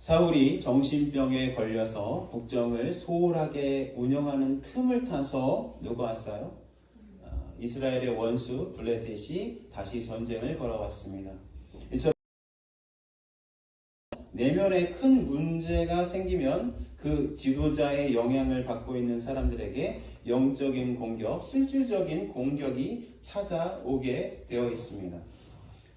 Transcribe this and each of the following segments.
사울이 정신병에 걸려서 국정을 소홀하게 운영하는 틈을 타서 누가 왔어요? 이스라엘의 원수 블레셋이 다시 전쟁을 걸어왔습니다. 내면에 큰 문제가 생기면 그 지도자의 영향을 받고 있는 사람들에게 영적인 공격, 실질적인 공격이 찾아오게 되어 있습니다.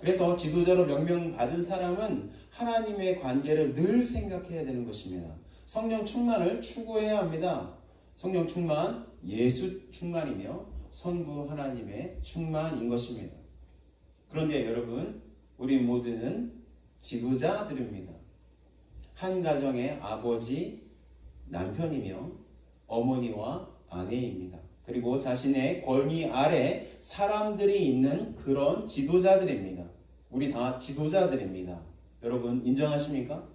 그래서 지도자로 명명받은 사람은 하나님의 관계를 늘 생각해야 되는 것입니다. 성령 충만을 추구해야 합니다. 성령 충만, 예수 충만이며 성부 하나님의 충만인 것입니다. 그런데 여러분, 우리 모두는 지도자들입니다. 한 가정의 아버지, 남편이며 어머니와 아내입니다. 그리고 자신의 권위 아래 사람들이 있는 그런 지도자들입니다. 우리 다 지도자들입니다. 여러분 인정하십니까?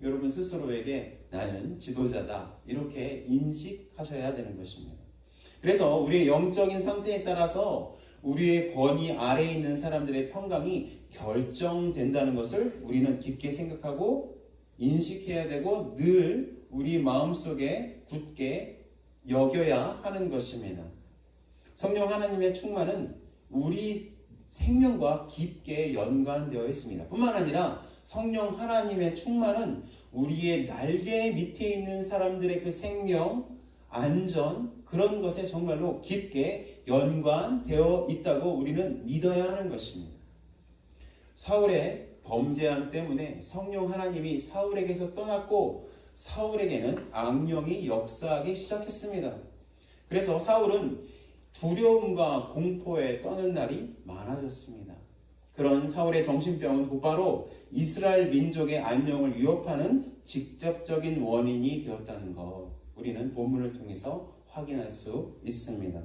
여러분 스스로에게 나는 지도자다 이렇게 인식하셔야 되는 것입니다. 그래서 우리의 영적인 상태에 따라서 우리의 권위 아래에 있는 사람들의 평강이 결정된다는 것을 우리는 깊게 생각하고 인식해야 되고 늘 우리 마음속에 굳게 여겨야 하는 것입니다. 성령 하나님의 충만은 우리 생명과 깊게 연관되어 있습니다. 뿐만 아니라 성령 하나님의 충만은 우리의 날개 밑에 있는 사람들의 그 생명, 안전 그런 것에 정말로 깊게 연관되어 있다고 우리는 믿어야 하는 것입니다. 사울의 범죄함 때문에 성령 하나님이 사울에게서 떠났고 사울에게는 악령이 역사하기 시작했습니다. 그래서 사울은 두려움과 공포에 떠는 날이 많아졌습니다. 그런 사울의 정신병은 곧바로 이스라엘 민족의 안녕을 위협하는 직접적인 원인이 되었다는 것, 우리는 본문을 통해서 확인할 수 있습니다.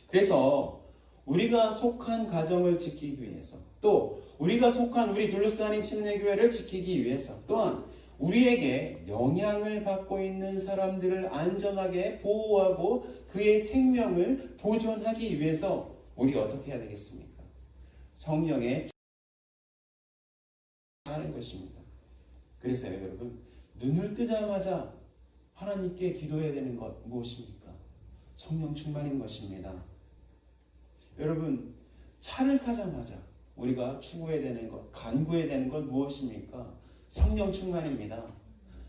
그래서 우리가 속한 가정을 지키기 위해서, 또 우리가 속한 우리 둘러싸인 침례교회를 지키기 위해서, 또한 우리에게 영향을 받고 있는 사람들을 안전하게 보호하고 그의 생명을 보존하기 위해서 우리 어떻게 해야 되겠습니까? 성령의 하는 것입니다. 그래서 여러분, 눈을 뜨자마자 하나님께 기도해야 되는 것 무엇입니까? 성령 충만인 것입니다. 여러분, 차를 타자마자 우리가 추구해야 되는 것, 간구해야 되는 것 무엇입니까? 성령 충만입니다.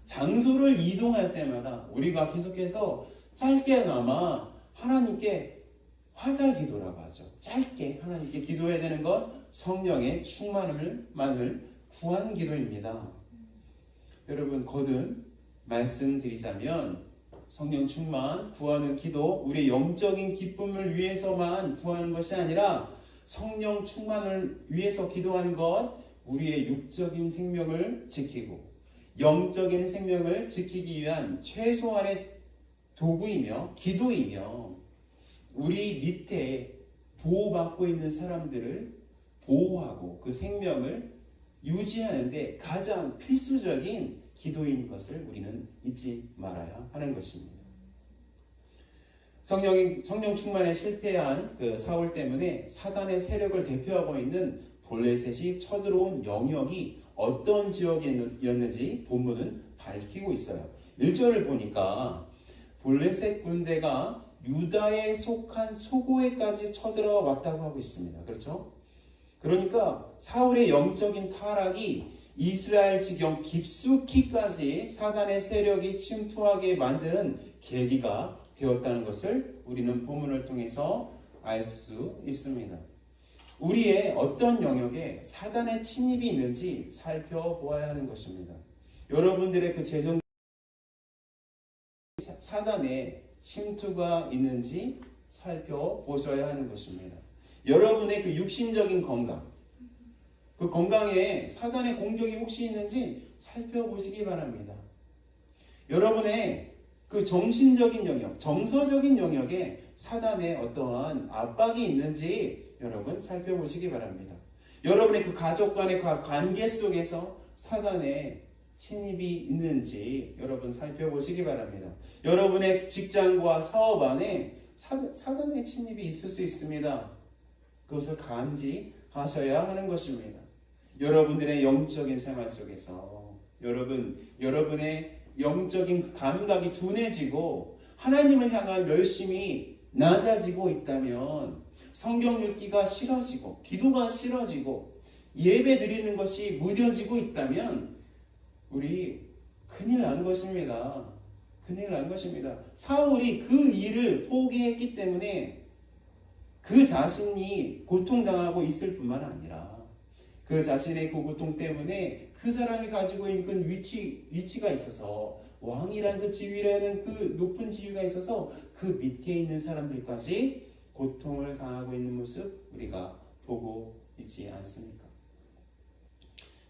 장소를 이동할 때마다 우리가 계속해서 짧게나마 하나님께 화살 기도라고 하죠. 짧게 하나님께 기도해야 되는 것, 성령의 충만함을 구하는 기도입니다. 여러분, 거듭 말씀드리자면 성령 충만 구하는 기도, 우리의 영적인 기쁨을 위해서만 구하는 것이 아니라 성령 충만을 위해서 기도하는 것, 우리의 육적인 생명을 지키고 영적인 생명을 지키기 위한 최소한의 도구이며 기도이며 우리 밑에 보호받고 있는 사람들을 보호하고 그 생명을 유지하는데 가장 필수적인 기도인 것을 우리는 잊지 말아야 하는 것입니다. 성령 충만에 실패한 그 사울 때문에 사단의 세력을 대표하고 있는 블레셋이 쳐들어온 영역이 어떤 지역이었는지 본문은 밝히고 있어요. 1절을 보니까 블레셋 군대가 유다에 속한 소고에까지 쳐들어왔다고 하고 있습니다. 그렇죠? 그러니까 사울의 영적인 타락이 이스라엘 지경 깊숙이까지 사단의 세력이 침투하게 만드는 계기가 되었다는 것을 우리는 본문을 통해서 알 수 있습니다. 우리의 어떤 영역에 사단의 침입이 있는지 살펴보아야 하는 것입니다. 여러분들의 그 재정 사단의 침투가 있는지 살펴보셔야 하는 것입니다. 여러분의 그 육신적인 건강, 그 건강에 사단의 공격이 혹시 있는지 살펴보시기 바랍니다. 여러분의 그 정신적인 영역, 정서적인 영역에 사단의 어떠한 압박이 있는지 여러분 살펴보시기 바랍니다. 여러분의 그 가족 간의 관계 속에서 사단의 침입이 있는지 여러분 살펴보시기 바랍니다. 여러분의 직장과 사업 안에 사단의 침입이 있을 수 있습니다. 그것을 감지하셔야 하는 것입니다. 여러분들의 영적인 생활 속에서 여러분의 영적인 감각이 둔해지고 하나님을 향한 열심이 낮아지고 있다면, 성경 읽기가 싫어지고 기도가 싫어지고 예배 드리는 것이 무뎌지고 있다면 우리 큰일 난 것입니다. 큰일 난 것입니다. 사울이 그 일을 포기했기 때문에 그 자신이 고통당하고 있을 뿐만 아니라 그 자신의 그 고통 때문에 그 사람이 가지고 있는 그 위치가 있어서, 왕이란 그 지위라는 그 높은 지위가 있어서 그 밑에 있는 사람들까지 고통을 당하고 있는 모습 우리가 보고 있지 않습니까?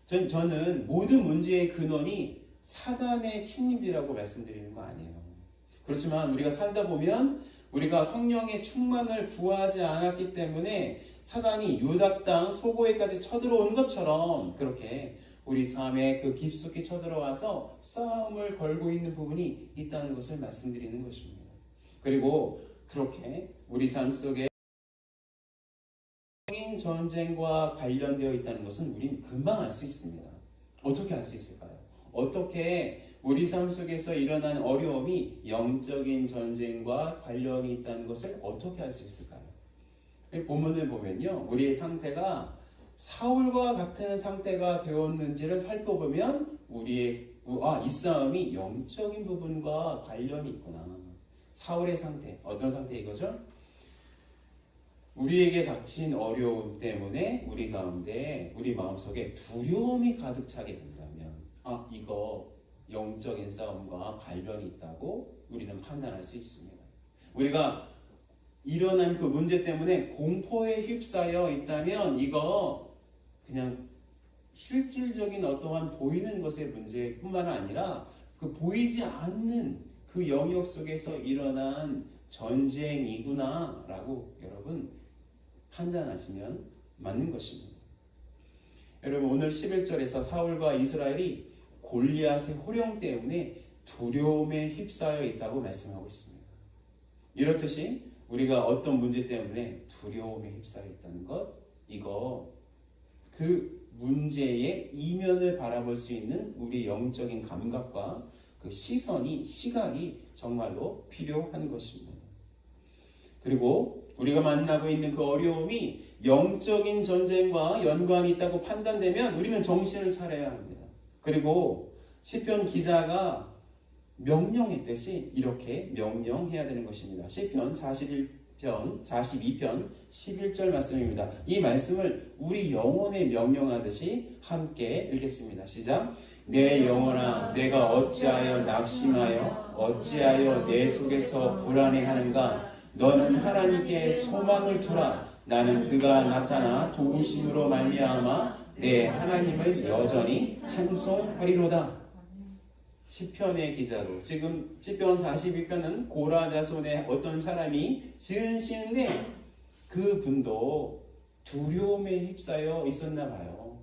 저는 모든 문제의 근원이 사단의 침입이라고 말씀드리는 거 아니에요. 그렇지만 우리가 살다 보면 우리가 성령의 충만을 구하지 않았기 때문에 사단이 유다 땅 소고에까지 쳐들어온 것처럼 그렇게 우리 삶에 그 깊숙이 쳐들어와서 싸움을 걸고 있는 부분이 있다는 것을 말씀드리는 것입니다. 그리고 그렇게 우리 삶 속에 영적인 전쟁과 관련되어 있다는 것은 우리는 금방 알 수 있습니다. 어떻게 알 수 있을까요? 어떻게 우리 삶 속에서 일어난 어려움이 영적인 전쟁과 관련이 있다는 것을 어떻게 알 수 있을까요? 본문을 보면요, 우리의 상태가 사울과 같은 상태가 되었는지를 살펴보면 이 싸움이 영적인 부분과 관련이 있구나. 사울의 상태, 어떤 상태 이거죠? 우리에게 닥친 어려움 때문에 우리 가운데, 우리 마음속에 두려움이 가득 차게 된다면 이거 영적인 싸움과 관련이 있다고 우리는 판단할 수 있습니다. 우리가 일어난 그 문제 때문에 공포에 휩싸여 있다면 이거 그냥 실질적인 어떠한 보이는 것의 문제뿐만 아니라 그 보이지 않는 그 영역 속에서 일어난 전쟁이구나 라고 여러분 판단하시면 맞는 것입니다. 여러분, 오늘 11절에서 사울과 이스라엘이 골리앗의 호령 때문에 두려움에 휩싸여 있다고 말씀하고 있습니다. 이렇듯이 우리가 어떤 문제 때문에 두려움에 휩싸여 있다는 것, 이거 그 문제의 이면을 바라볼 수 있는 우리 영적인 감각과 그 시각이 정말로 필요한 것입니다. 그리고 우리가 만나고 있는 그 어려움이 영적인 전쟁과 연관이 있다고 판단되면 우리는 정신을 차려야 합니다. 그리고 시편 기자가 명령했듯이 이렇게 명령해야 되는 것입니다. 시편 42편 11절 말씀입니다. 이 말씀을 우리 영혼에 명령하듯이 함께 읽겠습니다. 시작. 내 영혼아, 내가 어찌하여 낙심하여 어찌하여 내 속에서 불안해하는가? 너는 하나님께 소망을 두라. 나는 그가 나타나 도우심으로 말미암아 내 하나님을 여전히 찬송하리로다. 시편의 기자로, 지금 시편 42편은 고라 자손의 어떤 사람이 지은 시인데 그분도 두려움에 휩싸여 있었나 봐요.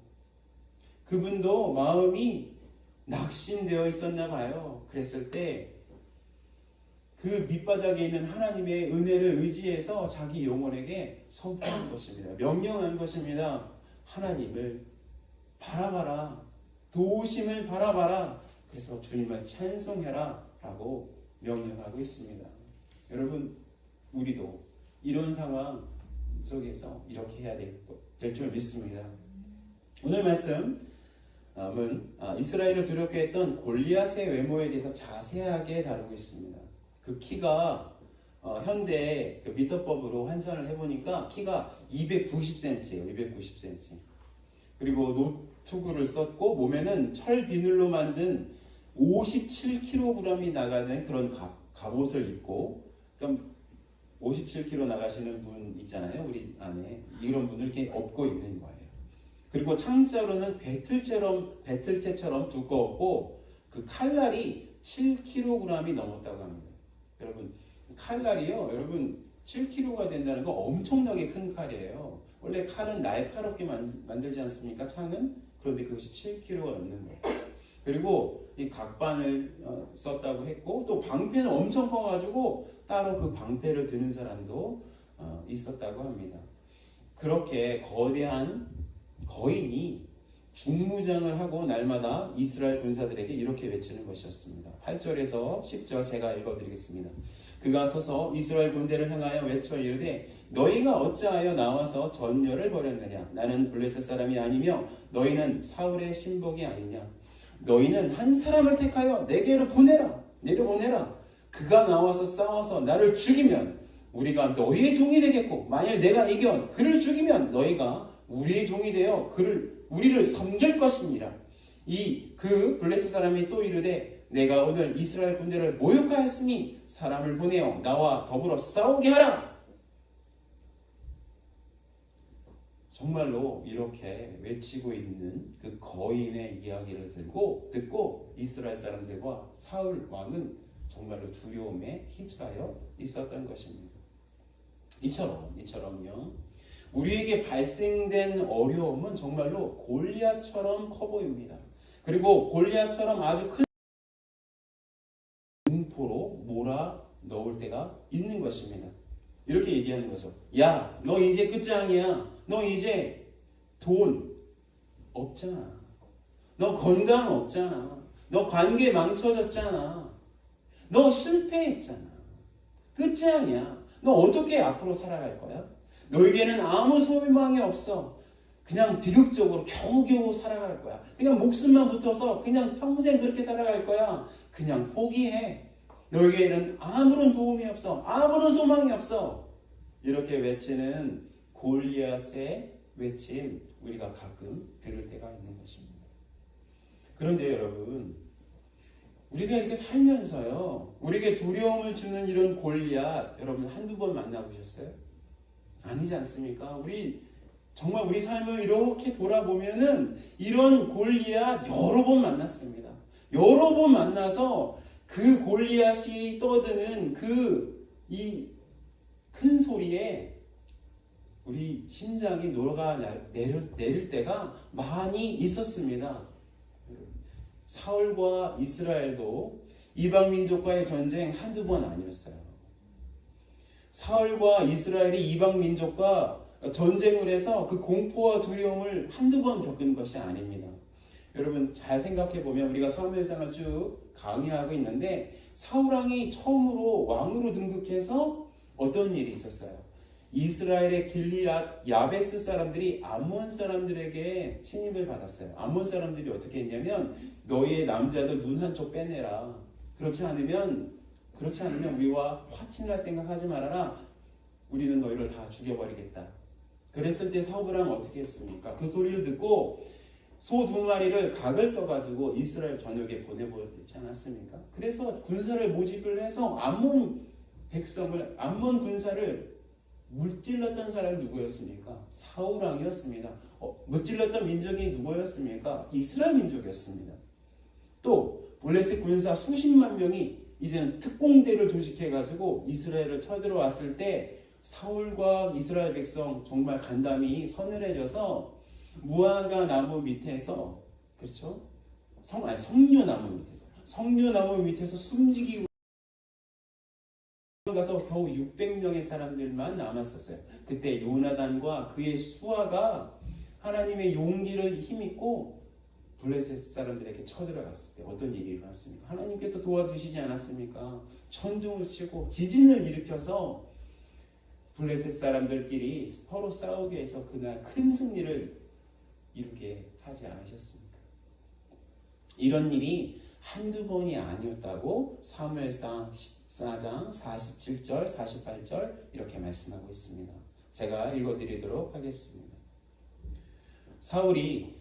그분도 마음이 낙심되어 있었나 봐요. 그랬을 때 그 밑바닥에 있는 하나님의 은혜를 의지해서 자기 영혼에게 선포한 것입니다. 명령한 것입니다. 하나님을 바라봐라. 도우심을 바라봐라. 그래서 주님을 찬송해라 라고 명령하고 있습니다. 여러분, 우리도 이런 상황 속에서 이렇게 해야 될 줄 믿습니다. 오늘 말씀은 이스라엘을 두렵게 했던 골리앗의 외모에 대해서 자세하게 다루고 있습니다. 그 키가 현대 그 미터법으로 환산을 해보니까 키가 290cm예요. 290cm. 그리고 노트구를 썼고 몸에는 철 비늘로 만든 57kg이 나가는 그런 갑옷을 입고, 그러니까 57kg 나가시는 분 있잖아요. 우리 안에 이런 분을 이렇게 업고 있는 거예요. 그리고 창자로는 배틀채처럼 두꺼웠고 그 칼날이 7kg이 넘었다고 합니다. 여러분, 칼날이요, 여러분 7kg가 된다는 거 엄청나게 큰 칼이에요. 원래 칼은 날카롭게 만들지 않습니까? 창은. 그런데 그것이 7kg가 넘는 거예요. 그리고 이 각반을 썼다고 했고, 또 방패는 엄청 커가지고 따로 그 방패를 드는 사람도 있었다고 합니다. 그렇게 거대한 거인이 중무장을 하고 날마다 이스라엘 군사들에게 이렇게 외치는 것이었습니다. 8절에서 10절 제가 읽어드리겠습니다. 그가 서서 이스라엘 군대를 향하여 외쳐 이르되 너희가 어찌하여 나와서 전열을 벌였느냐. 나는 블레셋 사람이 아니며 너희는 사울의 신복이 아니냐. 너희는 한 사람을 택하여 내게로 내려보내라. 그가 나와서 싸워서 나를 죽이면 우리가 너희의 종이 되겠고 만일 내가 이겨 그를 죽이면 너희가 우리의 종이 되어 우리를 섬길 것이니라. 그 블레셋 사람이 또 이르되 내가 오늘 이스라엘 군대를 모욕하였으니 사람을 보내어 나와 더불어 싸우게 하라. 정말로 이렇게 외치고 있는 그 거인의 이야기를 듣고 이스라엘 사람들과 사울 왕은 정말로 두려움에 휩싸여 있었던 것입니다. 이처럼요. 우리에게 발생된 어려움은 정말로 골리앗처럼 커 보입니다. 그리고 골리앗처럼 아주 큰 공포로 몰아 넣을 때가 있는 것입니다. 이렇게 얘기하는 거죠. 야, 너 이제 끝장이야. 너 이제 돈 없잖아. 너 건강 없잖아. 너 관계 망쳐졌잖아. 너 실패했잖아. 끝장이야. 너 어떻게 앞으로 살아갈 거야? 너에게는 아무 소망이 없어. 그냥 비극적으로 겨우겨우 살아갈 거야. 그냥 목숨만 붙어서 그냥 평생 그렇게 살아갈 거야. 그냥 포기해. 너에게는 아무런 도움이 없어. 아무런 소망이 없어. 이렇게 외치는 골리앗의 외침 우리가 가끔 들을 때가 있는 것입니다. 그런데 여러분, 우리가 이렇게 살면서요, 우리에게 두려움을 주는 이런 골리앗 여러분 한두 번 만나보셨어요? 아니지 않습니까? 정말 우리 삶을 이렇게 돌아보면은 이런 골리앗 여러 번 만났습니다. 여러 번 만나서 그 골리앗이 떠드는 이 큰 소리에 우리 심장이 내릴 때가 많이 있었습니다. 사울과 이스라엘도 이방 민족과의 전쟁 한두 번 아니었어요. 사울과 이스라엘이 이방 민족과 전쟁을 해서 그 공포와 두려움을 한두 번 겪은 것이 아닙니다. 여러분 잘 생각해 보면 우리가 사무엘상을 쭉 강의하고 있는데 사울왕이 처음으로 왕으로 등극해서 어떤 일이 있었어요? 이스라엘의 길리앗 야베스 사람들이 암몬 사람들에게 침입을 받았어요. 암몬 사람들이 어떻게 했냐면 너희의 남자들 눈 한쪽 빼내라. 그렇지 않으면 우리와 화친할 생각하지 말아라. 우리는 너희를 다 죽여버리겠다. 그랬을 때 사울왕은 어떻게 했습니까? 그 소리를 듣고 소 2마리를 각을 떠가지고 이스라엘 전역에 보내버렸지 않았습니까? 그래서 군사를 모집을 해서 암몬 군사를 무찔렀던 사람이 누구였습니까? 사울왕이었습니다. 무찔렀던 민족이 누구였습니까? 이스라엘 민족이었습니다. 또 블레셋 군사 수십만 명이 이제는 특공대를 조직해가지고 이스라엘을 쳐들어왔을 때 사울과 이스라엘 백성 정말 간담이 서늘해져서 무화과 나무 밑에서, 그렇죠? 석류나무 밑에서 숨지기 가서 겨우 600명의 사람들만 남았었어요. 그때 요나단과 그의 수하가 하나님의 용기를 힘입고 블레셋 사람들에게 쳐들어갔을 때 어떤 일이 일어났습니까? 하나님께서 도와주시지 않았습니까? 천둥을 치고 지진을 일으켜서 블레셋 사람들끼리 서로 싸우게 해서 그날 큰 승리를 이루게 하지 않으셨습니까? 이런 일이 한두 번이 아니었다고 사무엘상 14장 47절 48절 이렇게 말씀하고 있습니다. 제가 읽어드리도록 하겠습니다. 사울이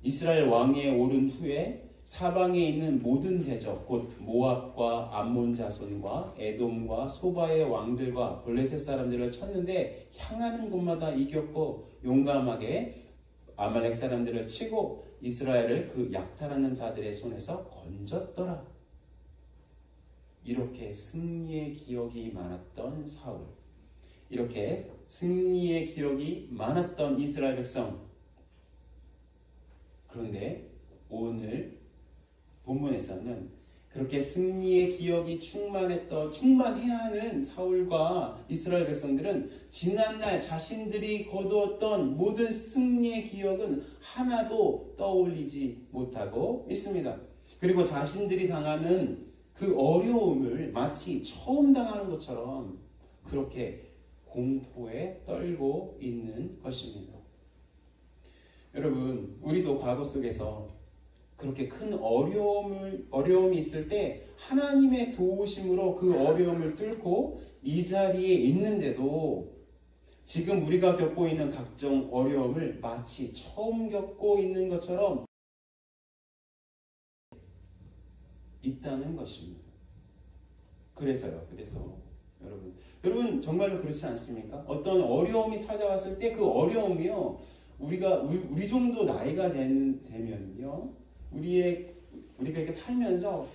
이스라엘 왕위에 오른 후에 사방에 있는 모든 대적 곧 모압과 암몬 자손과 에돔과 소바의 왕들과 블레셋 사람들을 쳤는데 향하는 곳마다 이겼고 용감하게 아말렉 사람들을 치고 이스라엘을 그 약탈하는 자들의 손에서 건졌더라. 이렇게 승리의 기억이 많았던 사울, 이렇게 승리의 기억이 많았던 이스라엘 백성. 그런데 오늘 본문에서는 그 그렇게 승리의 기억이 충만해야 하는 사울과 이스라엘 백성들은 지난날 자신들이 거두었던 모든 승리의 기억은 하나도 떠올리지 못하고 있습니다. 그리고 자신들이 당하는 그 어려움을 마치 처음 당하는 것처럼 그렇게 공포에 떨고 있는 것입니다. 여러분, 우리도 과거 속에서 그렇게 큰 어려움이 있을 때 하나님의 도우심으로 그 어려움을 뚫고 이 자리에 있는데도 지금 우리가 겪고 있는 각종 어려움을 마치 처음 겪고 있는 것처럼 있다는 것입니다. 그래서 여러분 정말로 그렇지 않습니까? 어떤 어려움이 찾아왔을 때 그 어려움이요, 우리 정도 나이가 되면요, 우리가 이렇게 살면서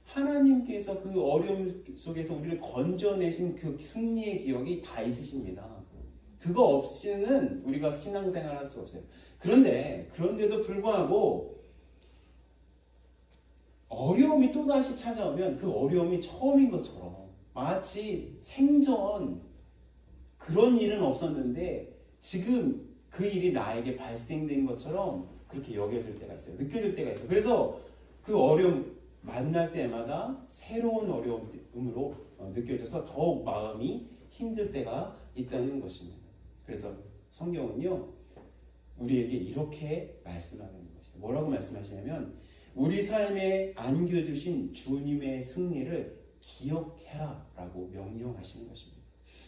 하나님께서 그 어려움 속에서 우리를 건져내신 그 승리의 기억이 다 있으십니다. 그거 없이는 우리가 신앙생활 할 수 없어요. 그런데도 불구하고 어려움이 또다시 찾아오면 그 어려움이 처음인 것처럼 마치 생전 그런 일은 없었는데 지금 그 일이 나에게 발생된 것처럼 그렇게 여겨질 때가 있어요. 느껴질 때가 있어요. 그래서 그 어려움 만날 때마다 새로운 어려움으로 느껴져서 더욱 마음이 힘들 때가 있다는 것입니다. 그래서 성경은요, 우리에게 이렇게 말씀하는 것이에요. 뭐라고 말씀하시냐면, 우리 삶에 안겨주신 주님의 승리를 기억해라 라고 명령하시는 것입니다.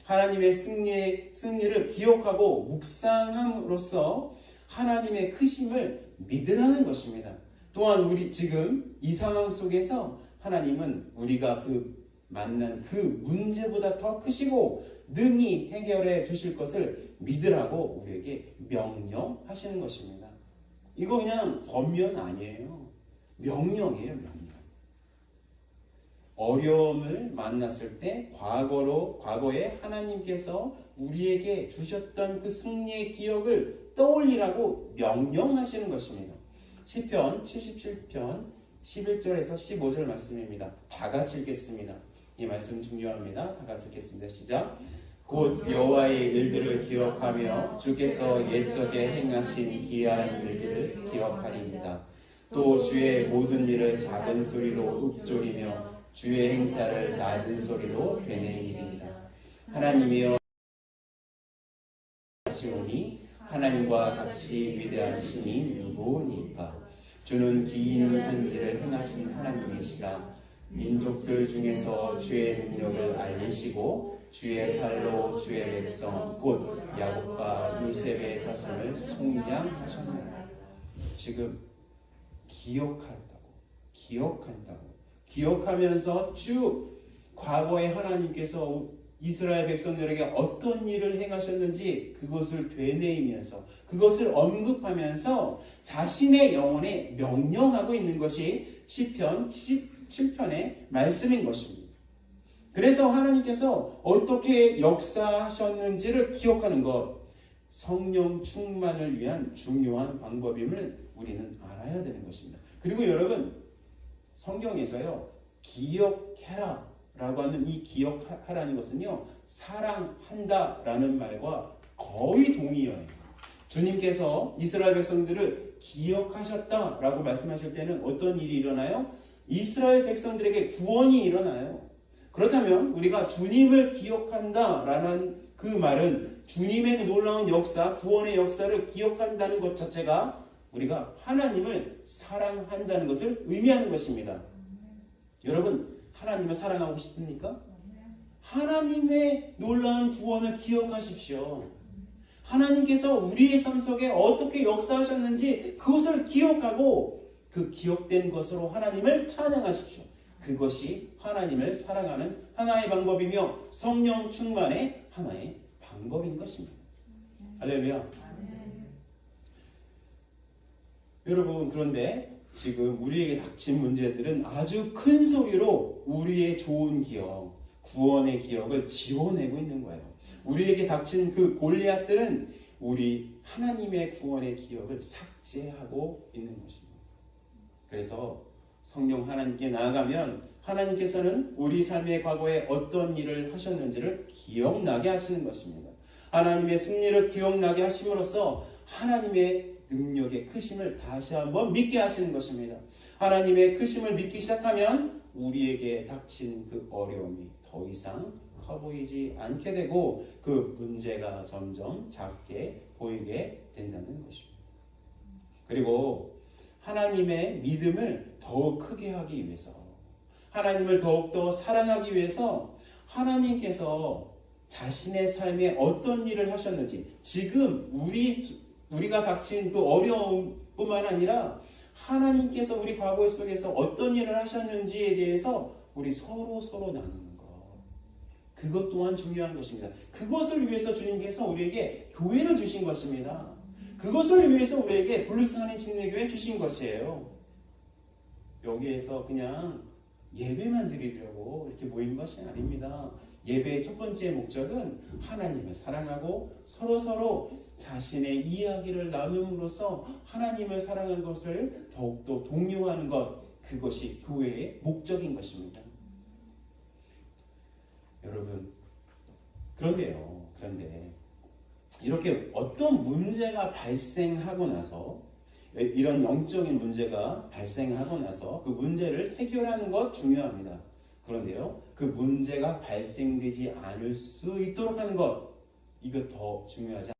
하나님의 승리를 기억하고 묵상함으로써 하나님의 크심을 믿으라는 것입니다. 또한 우리 지금 이 상황 속에서 하나님은 우리가 만난 그 문제보다 더 크시고 능히 해결해 주실 것을 믿으라고 우리에게 명령하시는 것입니다. 이거 그냥 권면 아니에요. 명령이에요, 명령. 어려움을 만났을 때 과거에 하나님께서 우리에게 주셨던 그 승리의 기억을 떠올리라고 명령하시는 것입니다. 시편 77편 11절에서 15절 말씀입니다. 다 같이 읽겠습니다. 이 말씀 중요합니다. 다 같이 읽겠습니다. 시작. 곧 여호와의 일들을 기억하며 주께서 옛적에 행하신 기이한 일들을 기억하리이다. 또 주의 모든 일을 작은 소리로 읊조리며 주의 행사를 낮은 소리로 되뇌이리이다. 하나님이여 하시오니 하나님과 같이 위대한 신이 누구니까? 주는 기이한 일을 행하신 하나님이시라. 민족들 중에서 주의 능력을 알리시고 주의 팔로 주의 백성 곧 야곱과 요셉의 자손을 속량하셨나이다. 지금 기억하면서 쭉 과거에 하나님께서 이스라엘 백성들에게 어떤 일을 행하셨는지 그것을 되뇌이면서 그것을 언급하면서 자신의 영혼에 명령하고 있는 것이 시편 77편의 말씀인 것입니다. 그래서 하나님께서 어떻게 역사하셨는지를 기억하는 것, 성령 충만을 위한 중요한 방법임을 우리는 알아야 되는 것입니다. 그리고 여러분, 성경에서요, 기억해라 라고 하는 이 기억하라는 것은요, 사랑한다 라는 말과 거의 동의어예요. 주님께서 이스라엘 백성들을 기억하셨다 라고 말씀하실 때는 어떤 일이 일어나요? 이스라엘 백성들에게 구원이 일어나요. 그렇다면 우리가 주님을 기억한다 라는 그 말은 주님의 그 놀라운 역사, 구원의 역사를 기억한다는 것 자체가 우리가 하나님을 사랑한다는 것을 의미하는 것입니다. 여러분, 하나님을 사랑하고 싶습니까? 하나님의 놀라운 구원을 기억하십시오. 하나님께서 우리의 삶 속에 어떻게 역사하셨는지 그것을 기억하고 그 기억된 것으로 하나님을 찬양하십시오. 그것이 하나님을 사랑하는 하나의 방법이며 성령 충만의 하나의 방법인 것입니다. 할렐루야. 여러분, 그런데 지금 우리에게 닥친 문제들은 아주 큰 소리로 우리의 좋은 기억, 구원의 기억을 지워내고 있는 거예요. 우리에게 닥친 그 골리앗들은 우리 하나님의 구원의 기억을 삭제하고 있는 것입니다. 그래서 성령 하나님께 나아가면 하나님께서는 우리 삶의 과거에 어떤 일을 하셨는지를 기억나게 하시는 것입니다. 하나님의 승리를 기억나게 하심으로써 하나님의 능력의 크심을 다시 한번 믿게 하시는 것입니다. 하나님의 크심을 믿기 시작하면 우리에게 닥친 그 어려움이 더 이상 커 보이지 않게 되고 그 문제가 점점 작게 보이게 된다는 것입니다. 그리고 하나님의 믿음을 더욱 크게 하기 위해서, 하나님을 더욱더 사랑하기 위해서 하나님께서 자신의 삶에 어떤 일을 하셨는지, 지금 우리가 닥친 그 어려움뿐만 아니라 하나님께서 우리 과거 속에서 어떤 일을 하셨는지에 대해서 우리 서로 나누는 것, 그것 또한 중요한 것입니다. 그것을 위해서 주님께서 우리에게 교회를 주신 것입니다. 그것을 위해서 우리에게 블루스하는 침례교회 주신 것이에요. 여기에서 그냥 예배만 드리려고 이렇게 모인 것이 아닙니다. 예배의 첫 번째 목적은 하나님을 사랑하고 서로 자신의 이야기를 나눔으로써 하나님을 사랑하는 것을 더욱더 독려하는 것, 그것이 교회의 목적인 것입니다. 여러분, 그런데 이렇게 어떤 문제가 발생하고 나서, 이런 영적인 문제가 발생하고 나서 그 문제를 해결하는 것 중요합니다. 그런데요, 그 문제가 발생되지 않을 수 있도록 하는 것, 이거 더 중요하지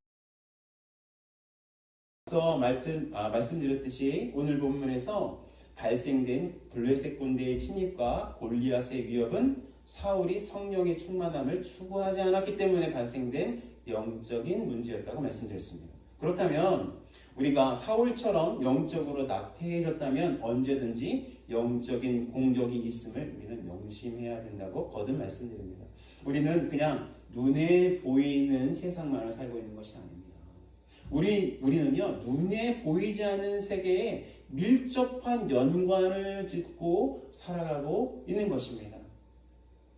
않습니까? 말씀드렸듯이 오늘 본문에서 발생된 블레셋 군대의 침입과 골리앗의 위협은 사울이 성령의 충만함을 추구하지 않았기 때문에 발생된 영적인 문제였다고 말씀드렸습니다. 그렇다면 우리가 사울처럼 영적으로 나태해졌다면 언제든지 영적인 공격이 있음을 우리는 명심해야 된다고 거듭 말씀드립니다. 우리는 그냥 눈에 보이는 세상만을 살고 있는 것이 아닙니다. 우리는요, 눈에 보이지 않는 세계에 밀접한 연관을 짓고 살아가고 있는 것입니다.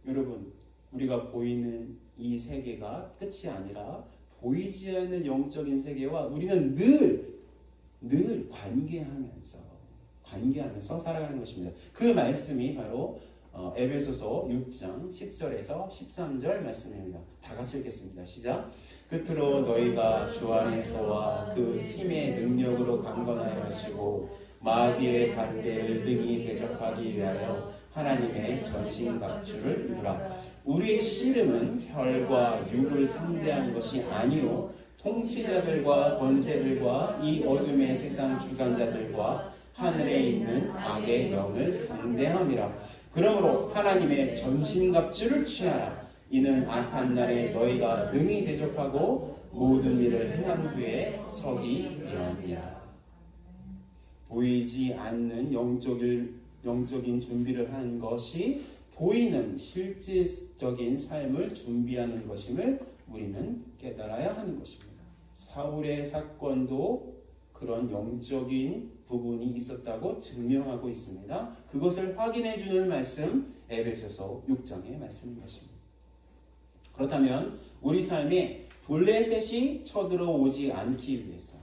여러분, 우리가 보이는 이 세계가 끝이 아니라 보이지 않는 영적인 세계와 우리는 늘 관계하면서 살아가는 것입니다. 그 말씀이 바로 에베소서 6장 10절에서 13절 말씀입니다. 다 같이 읽겠습니다. 시작. 끝으로 너희가 주 안에서와 그 힘의 능력으로 강건하여 하시고 마귀의 관계를 능히 대적하기 위하여 하나님의 전신갑주를 입으라. 우리의 씨름은 혈과 육을 상대하는 것이 아니요 통치자들과 권세들과 이 어둠의 세상 주관자들과 하늘에 있는 악의 영을 상대함이라. 그러므로 하나님의 전신갑주를 취하라. 이는 악한 날에 너희가 능히 대적하고 모든 일을 행한 후에 서기 위함이라. 보이지 않는 영적인 준비를 하는 것이 보이는 실질적인 삶을 준비하는 것임을 우리는 깨달아야 하는 것입니다. 사울의 사건도 그런 영적인 부분이 있었다고 증명하고 있습니다. 그것을 확인해 주는 말씀, 에베소서 6장의 말씀인 것입니다. 그렇다면 우리 삶에 블레셋이 쳐들어오지 않기 위해서,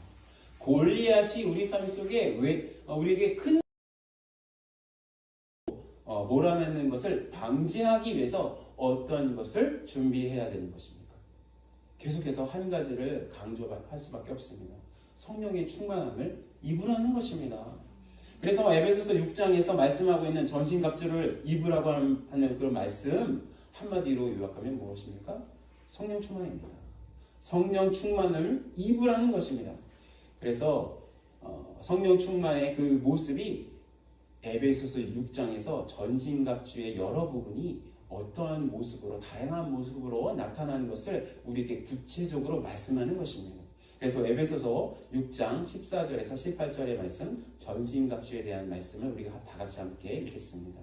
골리앗이 우리 삶 속에 우리에게 큰 몰아내는 것을 방지하기 위해서 어떤 것을 준비해야 되는 것입니까? 계속해서 한 가지를 강조할 수밖에 없습니다. 성령의 충만함을 입으라는 것입니다. 그래서 에베소서 6장에서 말씀하고 있는 전신갑주를 입으라고 하는 그런 말씀, 한마디로 요약하면 무엇입니까? 성령 충만입니다. 성령 충만을 입으라는 것입니다. 그래서 성령 충만의 그 모습이 에베소서 6장에서 전신갑주의 여러 부분이 어떠한 모습으로, 다양한 모습으로 나타나는 것을 우리에게 구체적으로 말씀하는 것입니다. 그래서 에베소서 6장 14절에서 18절의 말씀, 전신갑주에 대한 말씀을 우리가 다 같이 함께 읽겠습니다.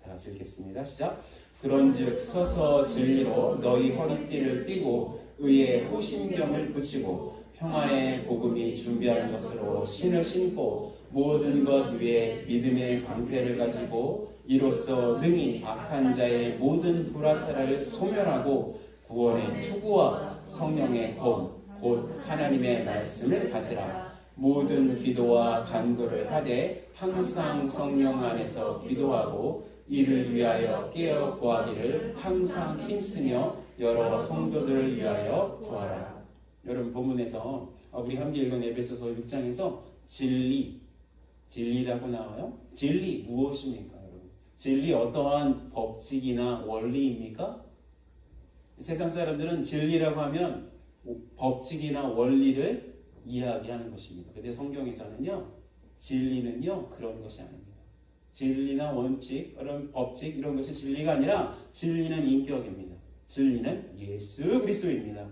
다 같이 읽겠습니다. 시작. 그런즉 서서 진리로 너희 허리띠를 띠고 의의 호심경을 붙이고 평화의 복음이 준비하는 것으로 신을 신고 모든 것 위에 믿음의 방패를 가지고 이로써 능히 악한 자의 모든 불화살을 소멸하고 구원의 투구와 성령의 검 곧 하나님의 말씀을 가지라. 모든 기도와 간구를 하되 항상 성령 안에서 기도하고 이를 위하여 깨어 구하기를 항상 힘쓰며 여러 성도들을 위하여 구하라. 여러분 본문에서 우리 함께 읽은 에베소서 6장에서 진리라고 나와요. 진리 무엇입니까, 여러분? 진리 어떠한 법칙이나 원리입니까? 세상 사람들은 진리라고 하면 법칙이나 원리를 이야기하는 것입니다. 근데 성경에서는요, 진리는요 그런 것이 아닙니다. 진리나 원칙, 그런 법칙 이런 것이 진리가 아니라 진리는 인격입니다. 진리는 예수 그리스도입니다.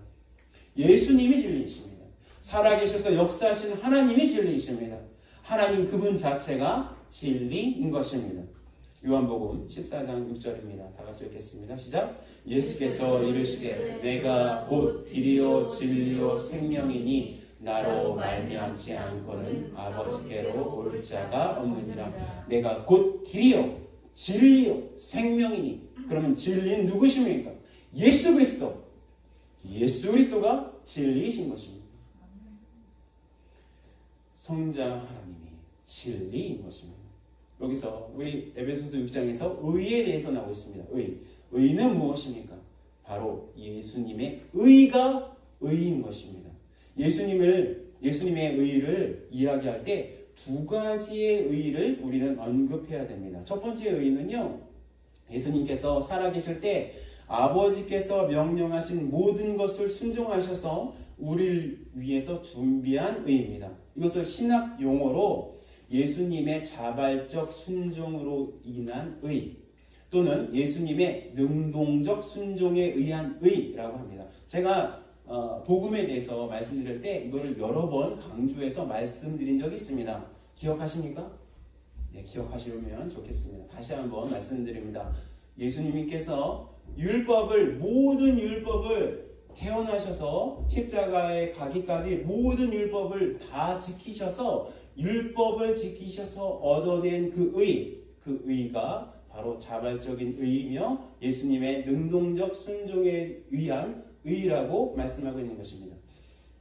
예수님이 진리이십니다. 살아계셔서 역사하신 하나님이 진리이십니다. 하나님 그분 자체가 진리인 것입니다. 요한복음 14장 6절입니다. 다 같이 읽겠습니다. 시작. 예수께서 이르시되 내가 곧 길이요 진리요 생명이니 나로 말미암지 않고는 아버지께로 올 자가 없느니라. 내가 곧 길이요 진리요 생명이니. 그러면 진리는 누구십니까? 예수 그리스도. 예수 그리스도가 진리이신 것입니다. 성자 하나님이 진리인 것입니다. 여기서 우리 에베소서 6장에서 의에 대해서 나오고 있습니다. 의는 무엇입니까? 바로 예수님의 의가 의인 것입니다. 예수님의 의를 이야기할 때 두 가지의 의를 우리는 언급해야 됩니다. 첫 번째 의는요, 예수님께서 살아계실 때 아버지께서 명령하신 모든 것을 순종하셔서 우리를 위해서 준비한 의입니다. 이것을 신학 용어로 예수님의 자발적 순종으로 인한 의, 또는 예수님의 능동적 순종에 의한 의라고 합니다. 제가 복음에 대해서 말씀드릴 때 이거를 여러 번 강조해서 말씀드린 적이 있습니다. 기억하십니까? 네, 기억하시면 좋겠습니다. 다시 한번 말씀드립니다. 예수님께서 모든 율법을 태어나셔서 십자가에 가기까지 모든 율법을 다 지키셔서 율법을 지키셔서 얻어낸 그 의가 바로 자발적인 의이며 예수님의 능동적 순종에 의한 의라고 말씀하고 있는 것입니다.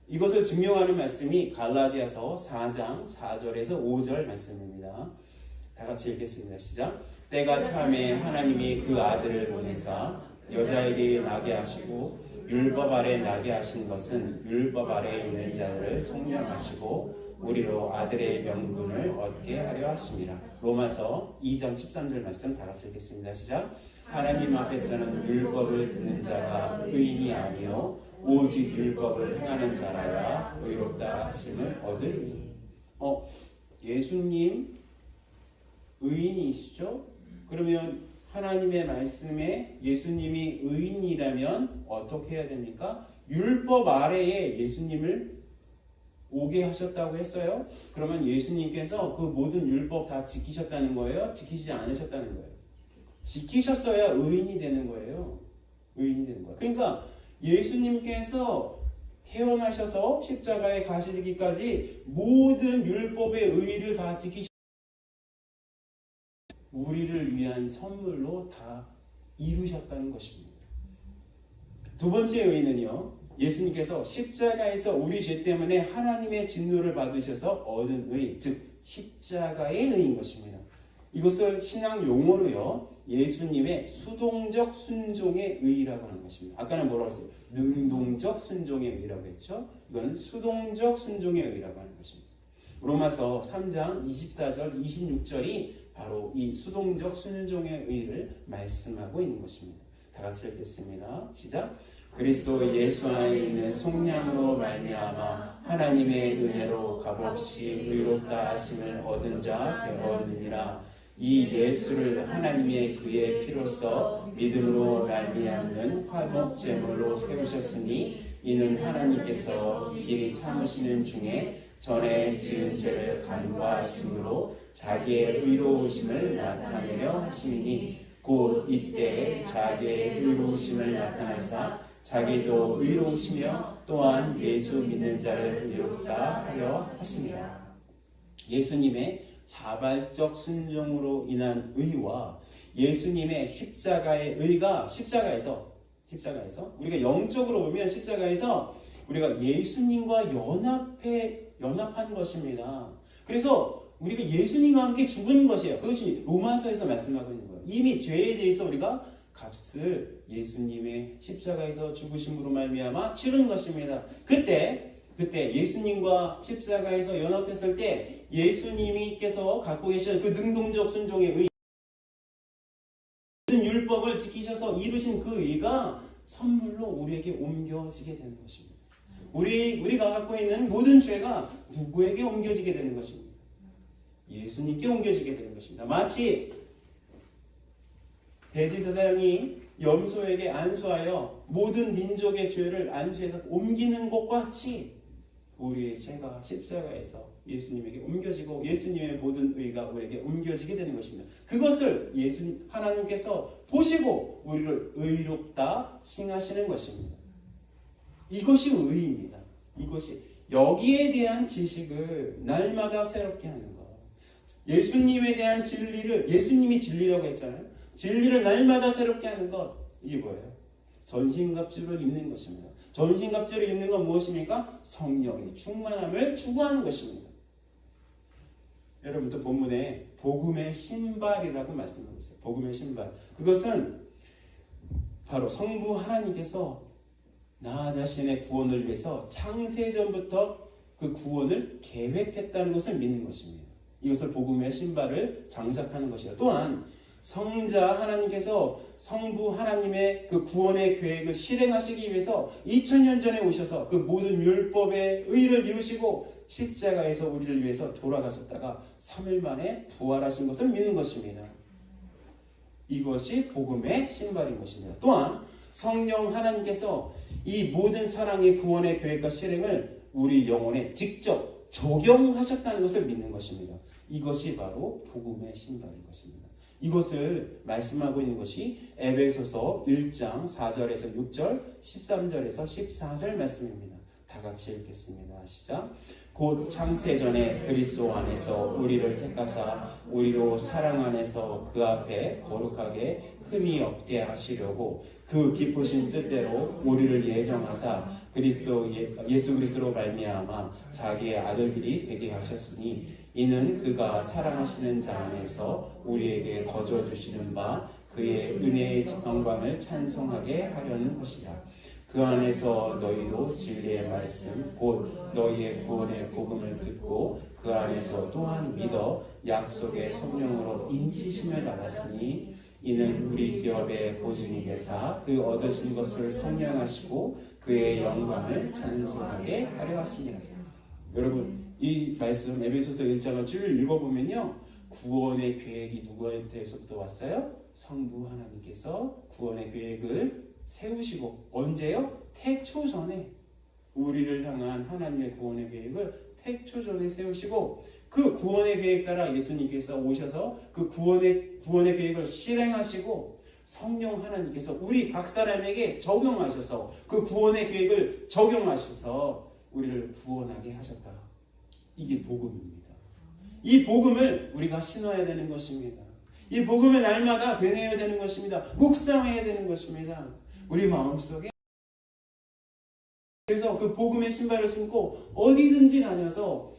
이것을 증명하는 말씀이 갈라디아서 4장 4절에서 5절 말씀입니다. 다 같이 읽겠습니다. 시작. 때가 참에 하나님이 그 아들을 보내사 여자에게 나게 하시고 율법 아래 나게 하신 것은 율법 아래 있는 자들을 속량하시고 우리로 아들의 명분을 얻게 하려 하심이라. 로마서 2장 13절 말씀 다 같이 읽겠습니다. 시작. 하나님 앞에서는 율법을 듣는 자가 의인이 아니요 오직 율법을 행하는 자라야 의롭다 하심을 얻으리니. 예수님 의인이시죠? 그러면 하나님의 말씀에 예수님이 의인이라면 어떻게 해야 됩니까? 율법 아래에 예수님을 오게 하셨다고 했어요. 그러면 예수님께서 그 모든 율법 다 지키셨다는 거예요? 지키지 않으셨다는 거예요? 지키셨어야 의인이 되는 거예요. 의인이 되는 거예요. 그러니까 예수님께서 태어나셔서 십자가에 가시기까지 모든 율법의 의의를 다 지키셨어요. 우리를 위한 선물로 다 이루셨다는 것입니다. 두 번째 의의는요, 예수님께서 십자가에서 우리 죄 때문에 하나님의 진노를 받으셔서 얻은 의, 즉 십자가의 의인 것입니다. 이것을 신앙 용어로요, 예수님의 수동적 순종의 의라고 하는 것입니다. 아까는 뭐라고 했어요? 능동적 순종의 의라고 했죠. 이건 수동적 순종의 의라고 하는 것입니다. 로마서 3장 24절 26절이 바로 이 수동적 순종의 의를 말씀하고 있는 것입니다. 다 같이 읽겠습니다. 시작. 그리스도 예수 안에 있는 속량으로 말미암아 하나님의 은혜로 값없이 의롭다 하심을 얻은 자 되었느니라. 이 예수를 하나님의 그의 피로써 믿음으로 말미암는 화목 제물로 세우셨으니 이는 하나님께서 길이 참으시는 중에 전에 지은 죄를 간과하심으로 자기의 의로우심을 나타내려 하심이니 곧 이때 자기의 의로우심을 나타내사 자기도 의로우시며 또한 예수 믿는 자를 의롭다 하려 하심이라. 예수님의 자발적 순종으로 인한 의와 예수님의 십자가의 의가 십자가에서 우리가 영적으로 보면 십자가에서 우리가 예수님과 연합한 것입니다. 그래서 우리가 예수님과 함께 죽은 것이에요. 그것이 로마서에서 말씀하고 있는 거예요. 이미 죄에 대해서 우리가 값을 예수님의 십자가에서 죽으심으로 말미암아 치른 것입니다. 그때 예수님과 십자가에서 연합했을 때 예수님께서 갖고 계신 그 능동적 순종의 의, 모든 율법을 지키셔서 이루신 그 의가 선물로 우리에게 옮겨지게 되는 것입니다. 우리가 갖고 있는 모든 죄가 누구에게 옮겨지게 되는 것입니다. 예수님께 옮겨지게 되는 것입니다. 마치 대제사장이 염소에게 안수하여 모든 민족의 죄를 안수해서 옮기는 것과 같이 우리의 죄가 십자가에서 예수님에게 옮겨지고 예수님의 모든 의가 우리에게 옮겨지게 되는 것입니다. 그것을 하나님께서 보시고 우리를 의롭다 칭하시는 것입니다. 이것이 의입니다. 이것이 여기에 대한 지식을 날마다 새롭게 하는 것. 예수님에 대한 진리를, 예수님이 진리라고 했잖아요. 진리를 날마다 새롭게 하는 것. 이게 뭐예요? 전신갑주를 입는 것입니다. 전신갑주를 입는 건 무엇입니까? 성령의 충만함을 추구하는 것입니다. 여러분 또 본문에 복음의 신발이라고 말씀하고 있어요. 복음의 신발. 그것은 바로 성부 하나님께서 나 자신의 구원을 위해서 창세전부터 그 구원을 계획했다는 것을 믿는 것입니다. 이것을 복음의 신발을 장착하는 것이다. 또한 성자 하나님께서 성부 하나님의 그 구원의 계획을 실행하시기 위해서 2000년 전에 오셔서 그 모든 율법의 의를 이루시고 십자가에서 우리를 위해서 돌아가셨다가 3일 만에 부활하신 것을 믿는 것입니다. 이것이 복음의 신발인 것입니다. 또한 성령 하나님께서 이 모든 사랑의 구원의 계획과 실행을 우리 영혼에 직접 적용하셨다는 것을 믿는 것입니다. 이것이 바로 복음의 신발인 것입니다. 이것을 말씀하고 있는 것이 에베소서 1장 4절에서 6절, 13절에서 14절 말씀입니다. 다 같이 읽겠습니다. 시작. 곧 창세전에 그리스도 안에서 우리를 택하사 우리로 사랑 안에서 그 앞에 거룩하게 흠이 없게 하시려고 그 기쁘신 뜻대로 우리를 예정하사 예수 그리스도로 말미암아 자기의 아들들이 되게 하셨으니 이는 그가 사랑하시는 자 안에서 우리에게 거저 주시는 바 그의 은혜의 영광을 찬송하게 하려는 것이라. 그 안에서 너희도 진리의 말씀 곧 너희의 구원의 복음을 듣고 그 안에서 또한 믿어 약속의 성령으로 인치심을 받았으니 이는 우리 기업의 보증이 되사 그 얻으신 것을 성량하시고 그의 영광을 찬송하게 하려 하시니라. 여러분 이 말씀 에베소서 1장을 쭉 읽어보면요, 구원의 계획이 누구한테서부터 왔어요? 성부 하나님께서 구원의 계획을 세우시고 언제요? 태초 전에 우리를 향한 하나님의 구원의 계획을 태초 전에 세우시고 그 구원의 계획 따라 예수님께서 오셔서 그 구원의 계획을 실행하시고 성령 하나님께서 우리 각 사람에게 적용하셔서 그 구원의 계획을 적용하셔서 우리를 구원하게 하셨다. 이게 복음입니다. 이 복음을 우리가 신어야 되는 것입니다. 이 복음을 날마다 되뇌어야 되는 것입니다. 묵상해야 되는 것입니다. 우리 마음속에. 그래서 그 복음의 신발을 신고 어디든지 다녀서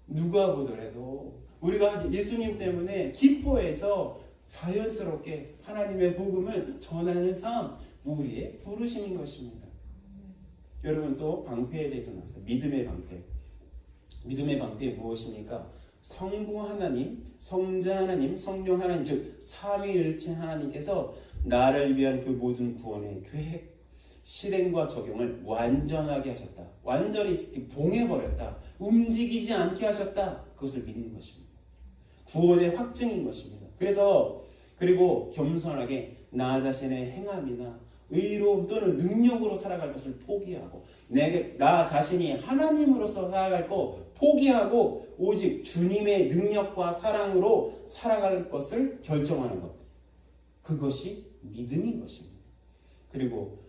누가 보더라도 우리가 예수님 때문에 기뻐해서 자연스럽게 하나님의 복음을 전하는 삶, 우리의 부르심인 것입니다. 여러분 또 방패에 대해서 나왔어요. 믿음의 방패. 믿음의 방패 무엇입니까? 성부 하나님, 성자 하나님, 성령 하나님, 즉 삼위일체 하나님께서 나를 위한 그 모든 구원의 계획, 실행과 적용을 완전하게 하셨다. 완전히 봉해버렸다. 움직이지 않게 하셨다. 그것을 믿는 것입니다. 구원의 확증인 것입니다. 그리고 겸손하게 나 자신의 행함이나 의로움 또는 능력으로 살아갈 것을 포기하고 나 자신이 하나님으로서 살아갈 것 포기하고 오직 주님의 능력과 사랑으로 살아갈 것을 결정하는 것. 그것이 믿음인 것입니다.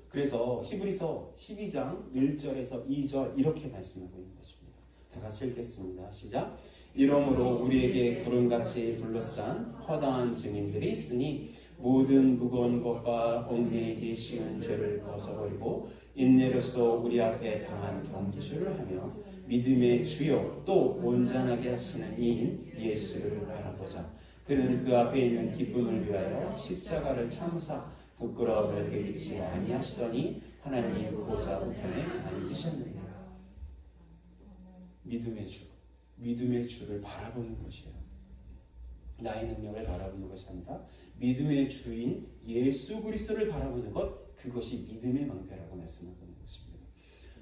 그래서 히브리서 12장 1절에서 2절 이렇게 말씀하고 있는 것입니다. 다 같이 읽겠습니다. 시작. 이러므로 우리에게 구름같이 둘러싼 허다한 증인들이 있으니 모든 무거운 것과 얽매이기 쉬운 죄를 벗어버리고 인내로서 우리 앞에 당한 경주를 하며 믿음의 주요 또 온전하게 하시는 이인 예수를 바라보자. 그는 그 앞에 있는 기쁨을 위하여 십자가를 참사 부끄러움을 개의치 아니하시더니 하나님 보좌 우편에 앉으셨느니라. 믿음의 주를 바라보는 것이에요. 나의 능력을 바라보는 것이 아니라 믿음의 주인 예수 그리스도를 바라보는 것, 그것이 믿음의 방패라고 말씀하고 있는 것입니다.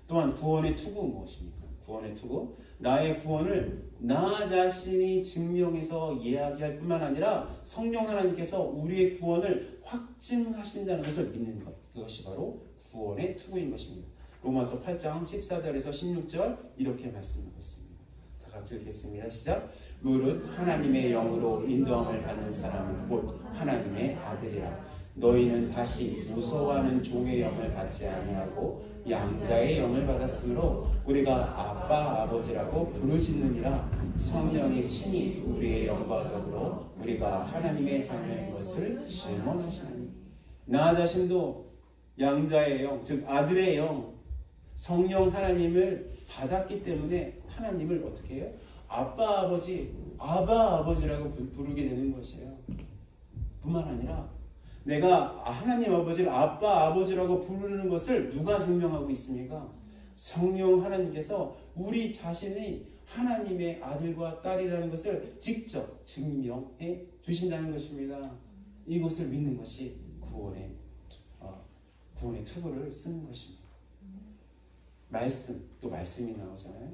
또한 구원의 투구 무엇입니까? 구원의 투구, 나의 구원을 나 자신이 증명해서 이야기할 뿐만 아니라 성령 하나님께서 우리의 구원을 확증하신다는 것을 믿는 것, 그것이 바로 구원의 투구인 것입니다. 로마서 8장 14절에서 16절 이렇게 말씀하고 있습니다. 다 같이 읽겠습니다. 시작. 무릇 하나님의 영으로 인도함을 받는 사람은 곧 하나님의 아들이라. 너희는 다시 무서워하는 종의 영을 받지 아니하고 양자의 영을 받았으므로 우리가 아빠 아버지라고 부르짖느니라. 성령이 친히 우리의 영과 더불어 우리가 하나님의 자녀인 것을 증언하시나니. 나 자신도 양자의 영, 즉 아들의 영, 성령 하나님을 받았기 때문에 하나님을 어떻게 해요? 아빠 아버지, 아바 아버지라고 부르게 되는 것이에요. 뿐만 아니라 내가 하나님 아버지를 아빠 아버지라고 부르는 것을 누가 증명하고 있습니까? 성령 하나님께서 우리 자신이 하나님의 아들과 딸이라는 것을 직접 증명해 주신다는 것입니다. 이것을 믿는 것이 구원의 투구를 쓰는 것입니다. 말씀, 또 말씀이 나오잖아요.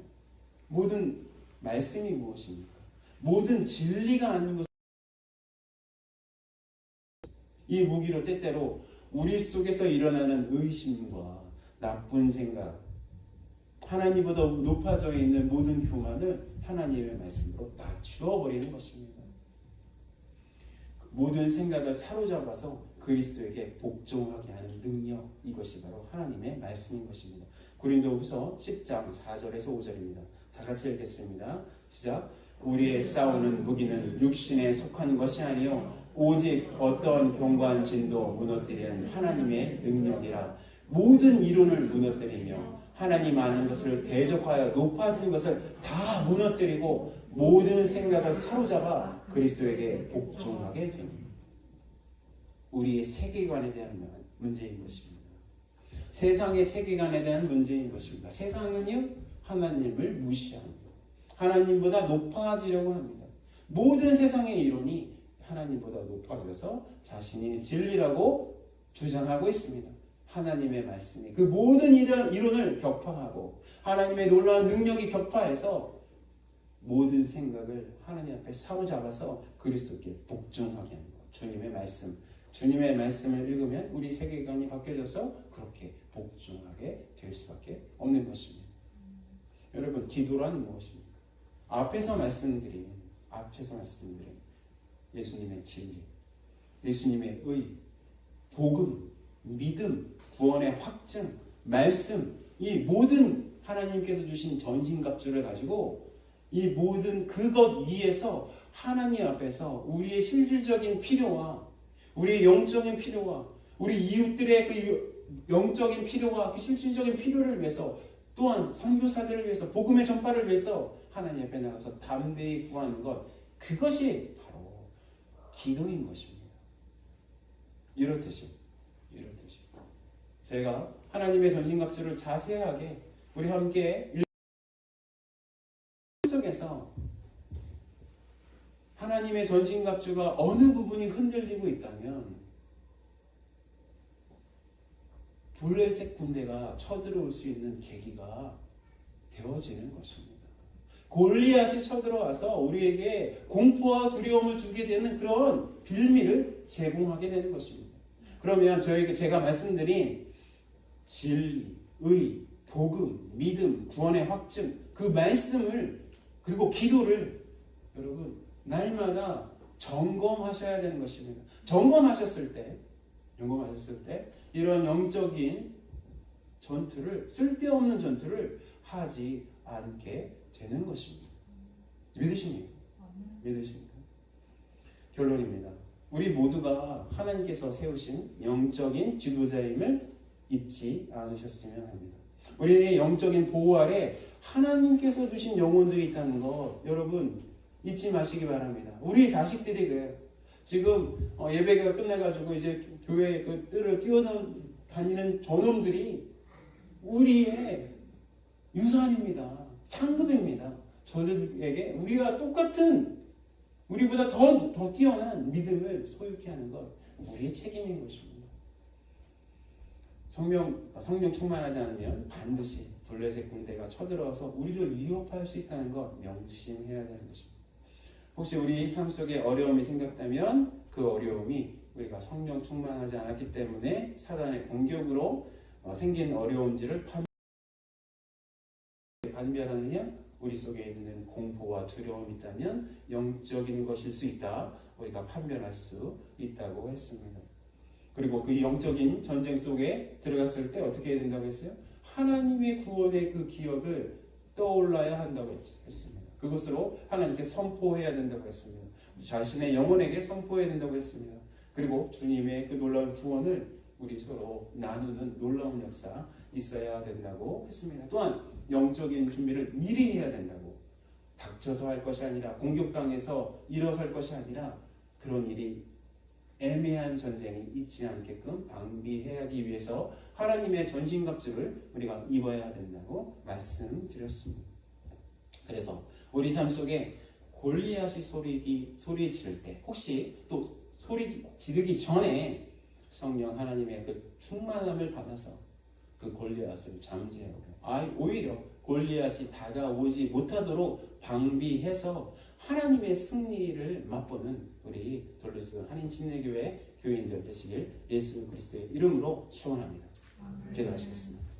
모든 말씀이 무엇입니까? 모든 진리가 아닌 것, 이 무기로 때때로 우리 속에서 일어나는 의심과 나쁜 생각, 하나님보다 높아져 있는 모든 교만을 하나님의 말씀으로 낮추어 버리는 것입니다. 모든 생각을 사로잡아서 그리스도에게 복종하게 하는 능력, 이것이 바로 하나님의 말씀인 것입니다. 고린도후서 10장 4절에서 5절입니다. 다 같이 읽겠습니다. 시작. 우리의 싸우는 무기는 육신에 속한 것이 아니요 오직 어떤 견고한 진도 무너뜨리는 하나님의 능력이라. 모든 이론을 무너뜨리며 하나님 아는 것을 대적하여 높아진 것을 다 무너뜨리고 모든 생각을 사로잡아 그리스도에게 복종하게 됩니다. 우리의 세계관에 대한 문제인 것입니다. 세상의 세계관에 대한 문제인 것입니다. 세상은요, 하나님을 무시합니다. 하나님보다 높아지려고 합니다. 모든 세상의 이론이 하나님보다 높아져서 자신이 진리라고 주장하고 있습니다. 하나님의 말씀이 그 모든 이론을 격파하고 하나님의 놀라운 능력이 격파해서 모든 생각을 하나님 앞에 사로잡아서 그리스도께 복종하게 하는 것. 주님의 말씀을 읽으면 우리 세계관이 바뀌어져서 그렇게 복종하게 될 수밖에 없는 것입니다. 여러분, 기도란 무엇입니까? 앞에서 말씀드린 예수님의 진리, 예수님의 의, 복음, 믿음, 구원의 확증, 말씀, 이 모든 하나님께서 주신 전신갑주를 가지고 이 모든 그것 위에서 하나님 앞에서 우리의 실질적인 필요와 우리의 영적인 필요와 우리 이웃들의 그 영적인 필요와 그 실질적인 필요를 위해서, 또한 선교사들을 위해서, 복음의 전파를 위해서 하나님 앞에 나가서 담대히 구하는 것, 그것이 바로 기도인 것입니다. 이렇듯이 제가 하나님의 전신갑주를 자세하게 우리 함께 속에서 하나님의 전신갑주가 어느 부분이 흔들리고 있다면 블레셋 군대가 쳐들어올 수 있는 계기가 되어지는 것입니다. 골리앗이 쳐들어와서 우리에게 공포와 두려움을 주게 되는 그런 빌미를 제공하게 되는 것입니다. 그러면 제가 말씀드린 진리, 의, 복음, 믿음, 구원의 확증, 그 말씀을, 그리고 기도를 여러분 날마다 점검하셔야 되는 것입니다. 점검하셨을 때 이런 영적인 전투를, 쓸데없는 전투를 하지 않게 되는 것입니다. 믿으십니까? 결론입니다. 우리 모두가 하나님께서 세우신 영적인 지도자임을 잊지 않으셨으면 합니다. 우리의 영적인 보호 아래 하나님께서 주신 영혼들이 있다는 거 여러분 잊지 마시기 바랍니다. 우리 자식들이 그래요. 지금 예배가 끝나가지고 이제 교회 그 뜰을 뛰어다니는 저놈들이 우리의 유산입니다. 상급입니다. 저들에게 우리가 똑같은 우리보다 더 뛰어난 믿음을 소유케 하는 것 우리의 책임인 것입니다. 성령 충만하지 않으면 반드시 블레셋 군대가 쳐들어와서 우리를 위협할 수 있다는 것 명심해야 되는 것입니다. 혹시 우리 삶 속에 어려움이 생겼다면 그 어려움이 우리가 성령 충만하지 않았기 때문에 사단의 공격으로 생긴 어려움들을 판별하느냐? 우리 속에 있는 공포와 두려움이 있다면 영적인 것일 수 있다. 우리가 판별할 수 있다고 했습니다. 그리고 그 영적인 전쟁 속에 들어갔을 때 어떻게 해야 된다고 했어요? 하나님의 구원의 그 기억을 떠올라야 한다고 했습니다. 그것으로 하나님께 선포해야 된다고 했습니다. 자신의 영혼에게 선포해야 된다고 했습니다. 그리고 주님의 그 놀라운 구원을 우리 서로 나누는 놀라운 역사 있어야 된다고 했습니다. 또한 영적인 준비를 미리 해야 된다고. 닥쳐서 할 것이 아니라 공격당해서 일어설 것이 아니라 그런 일이 애매한 전쟁이 있지 않게끔 방비하기 위해서 하나님의 전신갑주를 우리가 입어야 된다고 말씀드렸습니다. 그래서 우리 삶 속에 골리앗이 소리 지를 때 혹시 또 소리 지르기 전에 성령 하나님의 그 충만함을 받아서 그 골리앗을 잠재우고 오히려 골리앗이 다가오지 못하도록 방비해서 하나님의 승리를 맛보는 우리 돌로스 한인침례교회 교인들 되시길 예수 그리스도의 이름으로 축원합니다. 기도하시겠습니다.